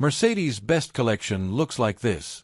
Mercedes' best collection looks like this.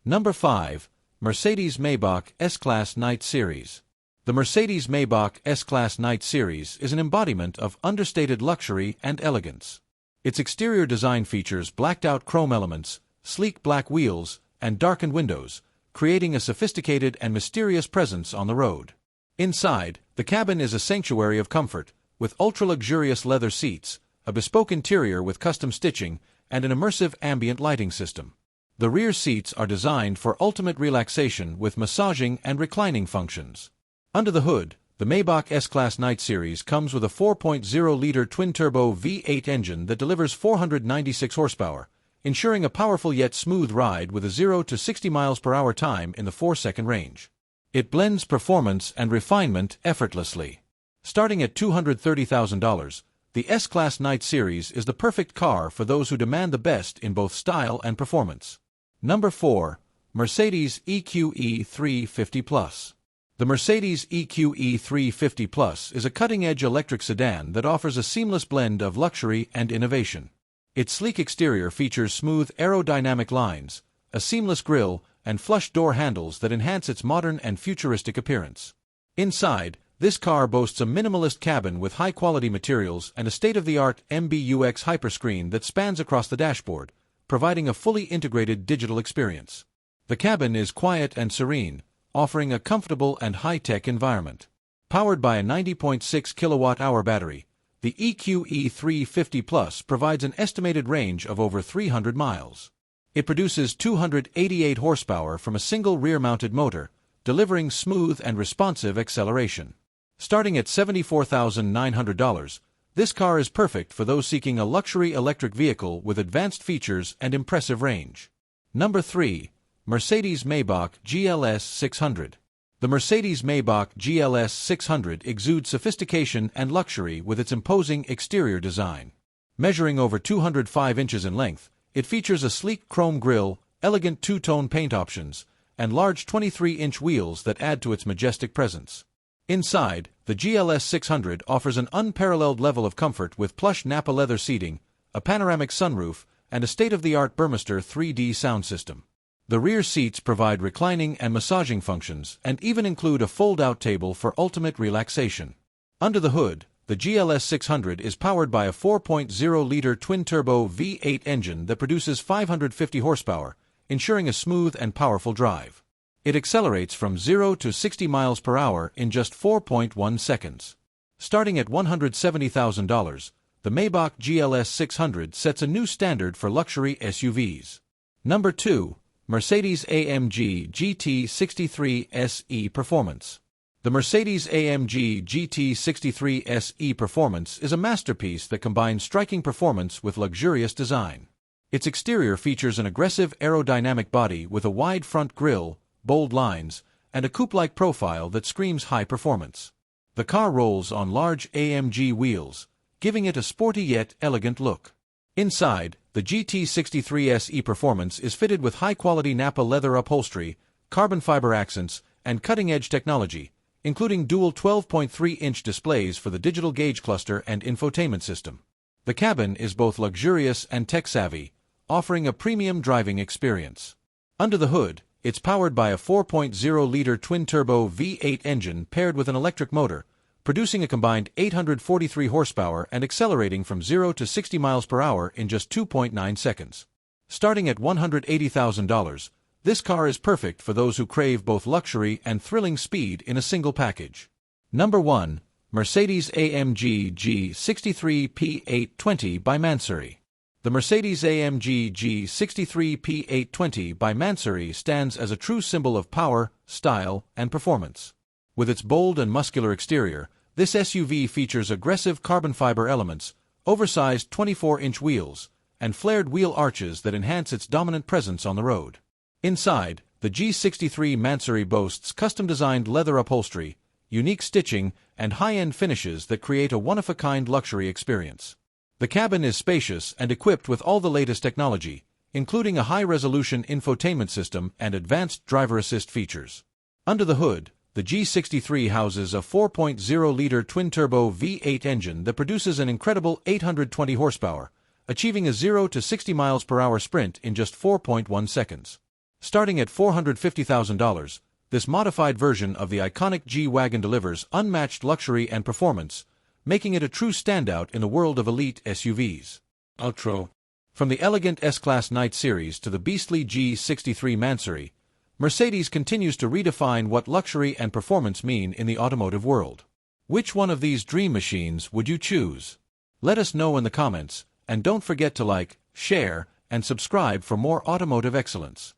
Number 5. Mercedes Maybach S-Class Night Series. The Mercedes Maybach S-Class Night Series is an embodiment of understated luxury and elegance. Its exterior design features blacked-out chrome elements, sleek black wheels, and darkened windows, creating a sophisticated and mysterious presence on the road. Inside, the cabin is a sanctuary of comfort, with ultra-luxurious leather seats, a bespoke interior with custom stitching, and an immersive ambient lighting system. The rear seats are designed for ultimate relaxation with massaging and reclining functions. Under the hood, the Maybach S-Class Night Series comes with a 4.0-liter twin-turbo V8 engine that delivers 496 horsepower, ensuring a powerful yet smooth ride with a 0 to 60 miles per hour time in the 4-second range. It blends performance and refinement effortlessly. Starting at $230,000, the S-Class Night Series is the perfect car for those who demand the best in both style and performance. Number 4. Mercedes EQE 350 Plus. The Mercedes EQE 350 Plus is a cutting-edge electric sedan that offers a seamless blend of luxury and innovation. Its sleek exterior features smooth aerodynamic lines, a seamless grille, and flush door handles that enhance its modern and futuristic appearance. Inside, this car boasts a minimalist cabin with high-quality materials and a state-of-the-art MBUX hyperscreen that spans across the dashboard, providing a fully integrated digital experience. The cabin is quiet and serene, offering a comfortable and high-tech environment. Powered by a 90.6 kilowatt-hour battery, the EQE 350 Plus provides an estimated range of over 300 miles. It produces 288 horsepower from a single rear-mounted motor, delivering smooth and responsive acceleration. Starting at $74,900, this car is perfect for those seeking a luxury electric vehicle with advanced features and impressive range. Number 3. Mercedes Maybach GLS 600. The Mercedes Maybach GLS 600 exudes sophistication and luxury with its imposing exterior design. Measuring over 205 inches in length, it features a sleek chrome grille, elegant two-tone paint options, and large 23-inch wheels that add to its majestic presence. Inside, the GLS 600 offers an unparalleled level of comfort with plush Napa leather seating, a panoramic sunroof, and a state-of-the-art Burmester 3D sound system. The rear seats provide reclining and massaging functions and even include a fold-out table for ultimate relaxation. Under the hood, the GLS 600 is powered by a 4.0-liter twin-turbo V8 engine that produces 550 horsepower, ensuring a smooth and powerful drive. It accelerates from 0 to 60 miles per hour in just 4.1 seconds. Starting at $170,000, the Maybach GLS 600 sets a new standard for luxury SUVs. Number 2. Mercedes AMG GT 63 SE Performance. The Mercedes AMG GT 63 SE Performance is a masterpiece that combines striking performance with luxurious design. Its exterior features an aggressive aerodynamic body with a wide front grille, bold lines, and a coupe-like profile that screams high performance. The car rolls on large AMG wheels, giving it a sporty yet elegant look. Inside, the GT63 SE Performance is fitted with high-quality Napa leather upholstery, carbon fiber accents, and cutting-edge technology, including dual 12.3-inch displays for the digital gauge cluster and infotainment system. The cabin is both luxurious and tech-savvy, offering a premium driving experience. Under the hood, it's powered by a 4.0-liter twin-turbo V8 engine paired with an electric motor, producing a combined 843 horsepower and accelerating from 0 to 60 miles per hour in just 2.9 seconds. Starting at $180,000, this car is perfect for those who crave both luxury and thrilling speed in a single package. Number 1. Mercedes-AMG G63 P820 by Mansory. The Mercedes-AMG G63 P820 by Mansory stands as a true symbol of power, style, and performance. With its bold and muscular exterior, this SUV features aggressive carbon fiber elements, oversized 24-inch wheels, and flared wheel arches that enhance its dominant presence on the road. Inside, the G63 Mansory boasts custom-designed leather upholstery, unique stitching, and high-end finishes that create a one-of-a-kind luxury experience. The cabin is spacious and equipped with all the latest technology, including a high-resolution infotainment system and advanced driver assist features. Under the hood, the G63 houses a 4.0-liter twin-turbo V8 engine that produces an incredible 820 horsepower, achieving a 0 to 60 miles per hour sprint in just 4.1 seconds. Starting at $450,000, this modified version of the iconic G-Wagon delivers unmatched luxury and performance, making it a true standout in the world of elite SUVs. Outro. From the elegant S-Class Night Series to the beastly G63 Mansory, Mercedes continues to redefine what luxury and performance mean in the automotive world. Which one of these dream machines would you choose? Let us know in the comments, and don't forget to like, share, and subscribe for more automotive excellence.